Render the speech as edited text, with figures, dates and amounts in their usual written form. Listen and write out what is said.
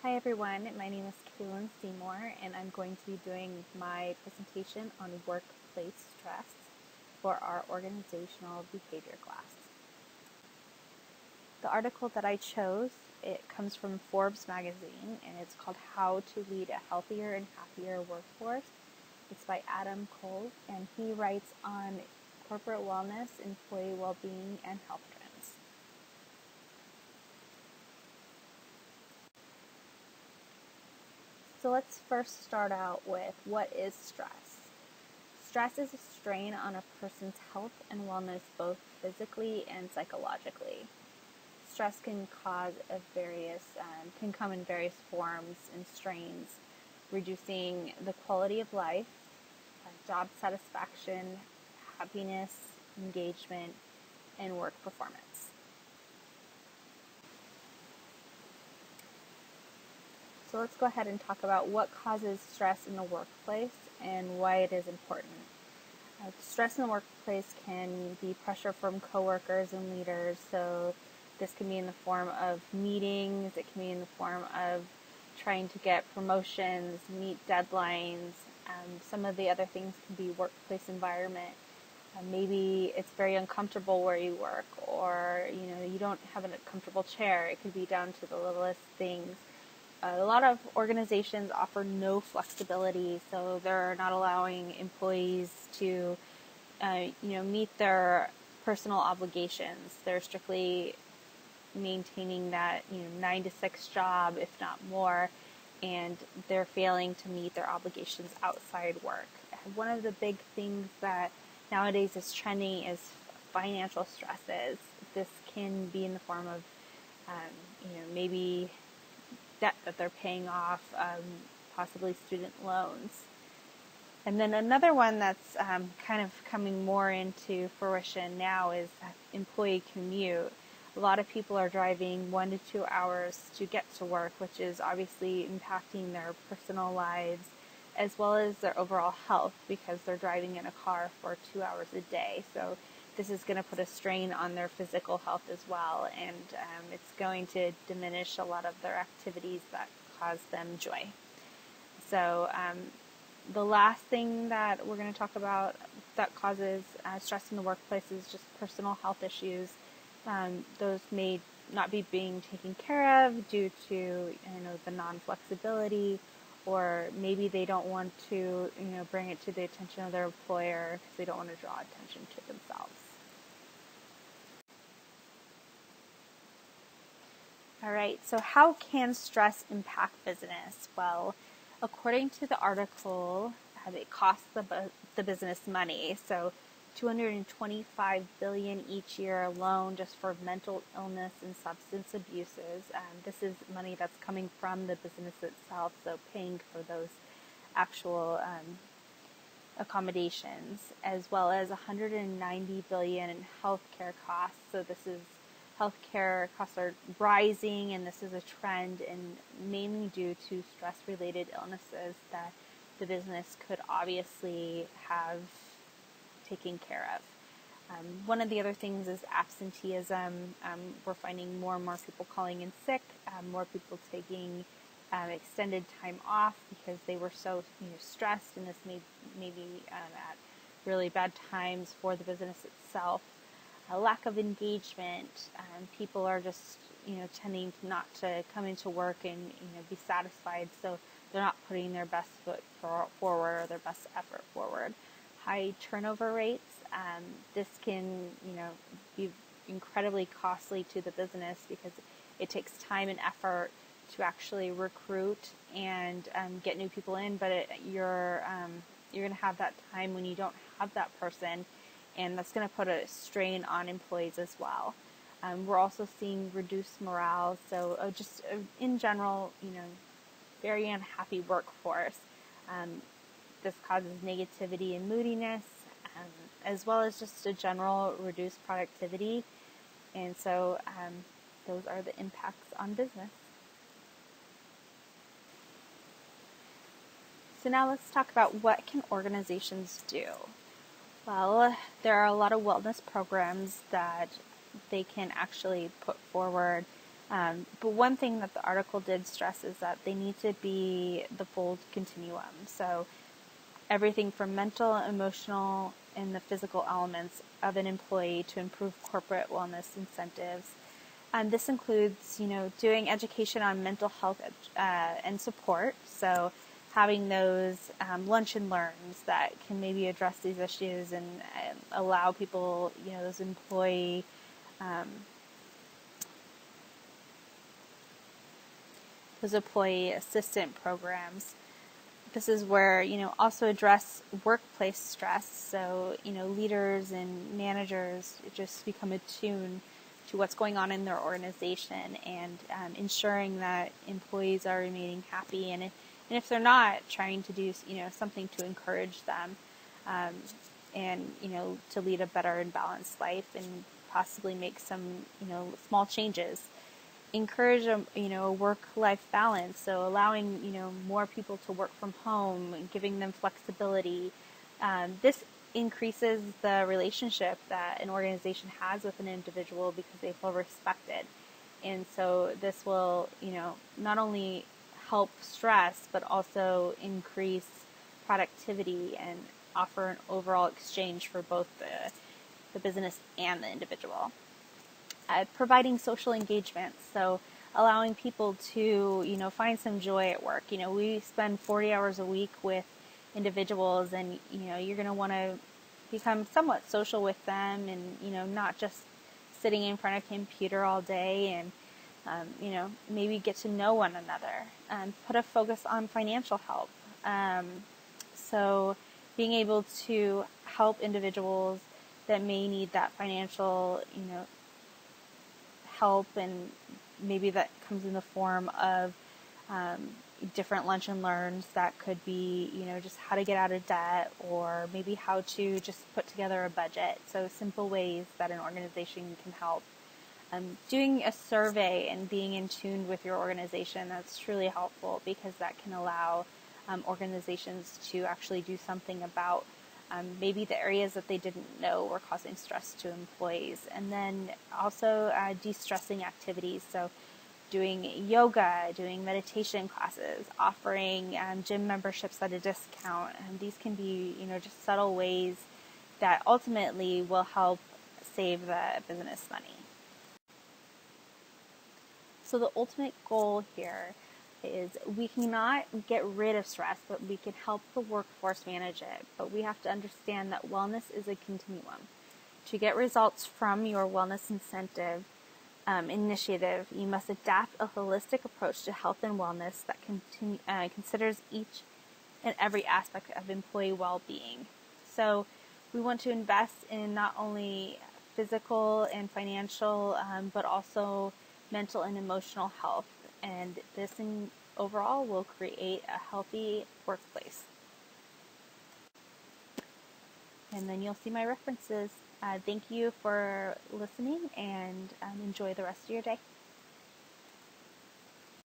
Hi everyone, my name is Kaylin Seymour and I'm going to be doing my presentation on workplace stress for our organizational behavior class. The article that I chose, it comes from Forbes magazine and it's called How to Lead a Healthier and Happier Workforce. It's by Adam Cole and he writes on corporate wellness, employee well-being, and health trends. So let's first start out with what is stress. Stress is a strain on a person's health and wellness both physically and psychologically. Stress can come in various forms and strains, reducing the quality of life, job satisfaction, happiness, engagement, and work performance. So let's go ahead and talk about what causes stress in the workplace and why it is important. Stress in the workplace can be pressure from coworkers and leaders, so this can be in the form of meetings, it can be in the form of trying to get promotions, meet deadlines. Some of the other things can be workplace environment. Maybe it's very uncomfortable where you work, or you don't have a comfortable chair. It could be down to the littlest things. A lot of organizations offer no flexibility, so they're not allowing employees to, meet their personal obligations. They're strictly maintaining that 9 to 6 job, if not more, and they're failing to meet their obligations outside work. One of the big things that nowadays is trending is financial stresses. This can be in the form of, maybe debt that they're paying off, possibly student loans. And then another one that's kind of coming more into fruition now is employee commute. A lot of people are driving 1 to 2 hours to get to work, which is obviously impacting their personal lives as well as their overall health because they're driving in a car for 2 hours a day. So this is going to put a strain on their physical health as well, and it's going to diminish a lot of their activities that cause them joy. So the last thing that we're going to talk about that causes stress in the workplace is just personal health issues. Those may not be being taken care of due to the non-flexibility, or maybe they don't want to bring it to the attention of their employer because they don't want to draw attention to themselves. All right, so how can stress impact business? Well, according to the article, it costs the business money. So $225 billion each year alone just for mental illness and substance abuses. This is money that's coming from the business itself, so paying for those actual accommodations, as well as $190 billion in healthcare costs. So this is healthcare costs are rising, and this is a trend, and mainly due to stress-related illnesses that the business could obviously have taken care of. One of the other things is absenteeism. We're finding more and more people calling in sick, more people taking extended time off because they were so stressed, and this may be at really bad times for the business itself. A lack of engagement. People are just tending not to come into work and be satisfied, so they're not putting their best foot forward or their best effort forward. High turnover rates. This can be incredibly costly to the business because it takes time and effort to actually recruit and get new people in, but you're going to have that time when you don't have that person, and that's going to put a strain on employees as well. We're also seeing reduced morale, so just in general, very unhappy workforce. This causes negativity and moodiness, as well as just a general reduced productivity, and so those are the impacts on business. So now let's talk about what can organizations do. Well, there are a lot of wellness programs that they can actually put forward But one thing that the article did stress is that they need to be the full continuum. So everything from mental, emotional, and the physical elements of an employee to improve corporate wellness incentives. This includes, doing education on mental health and support. So having those lunch and learns that can maybe address these issues and allow people, those employee assistant programs. This is where, also address workplace stress. So, leaders and managers just become attuned to what's going on in their organization and ensuring that employees are remaining happy. And if they're not, trying to do, something to encourage them and, to lead a better and balanced life and possibly make some, small changes. Encourage a work-life balance, so allowing more people to work from home and giving them flexibility. This increases the relationship that an organization has with an individual because they feel respected, and so this will not only help stress but also increase productivity and offer an overall exchange for both the business and the individual. Providing social engagement, so allowing people to, find some joy at work. We spend 40 hours a week with individuals, and, you're going to want to become somewhat social with them and, not just sitting in front of a computer all day and, maybe get to know one another. Put a focus on financial help. So being able to help individuals that may need that financial, help, and maybe that comes in the form of different lunch and learns that could be, just how to get out of debt or maybe how to just put together a budget. So simple ways that an organization can help. Doing a survey and being in tune with your organization, that's truly helpful because that can allow organizations to actually do something about maybe the areas that they didn't know were causing stress to employees. And then also de-stressing activities. So doing yoga, doing meditation classes, offering gym memberships at a discount. And these can be, just subtle ways that ultimately will help save the business money. So the ultimate goal here is we cannot get rid of stress, but we can help the workforce manage it. But we have to understand that wellness is a continuum. To get results from your wellness incentive initiative, you must adapt a holistic approach to health and wellness that considers each and every aspect of employee well-being. So we want to invest in not only physical and financial, but also mental and emotional health. And this overall will create a healthy workplace. And then you'll see my references. Thank you for listening and enjoy the rest of your day.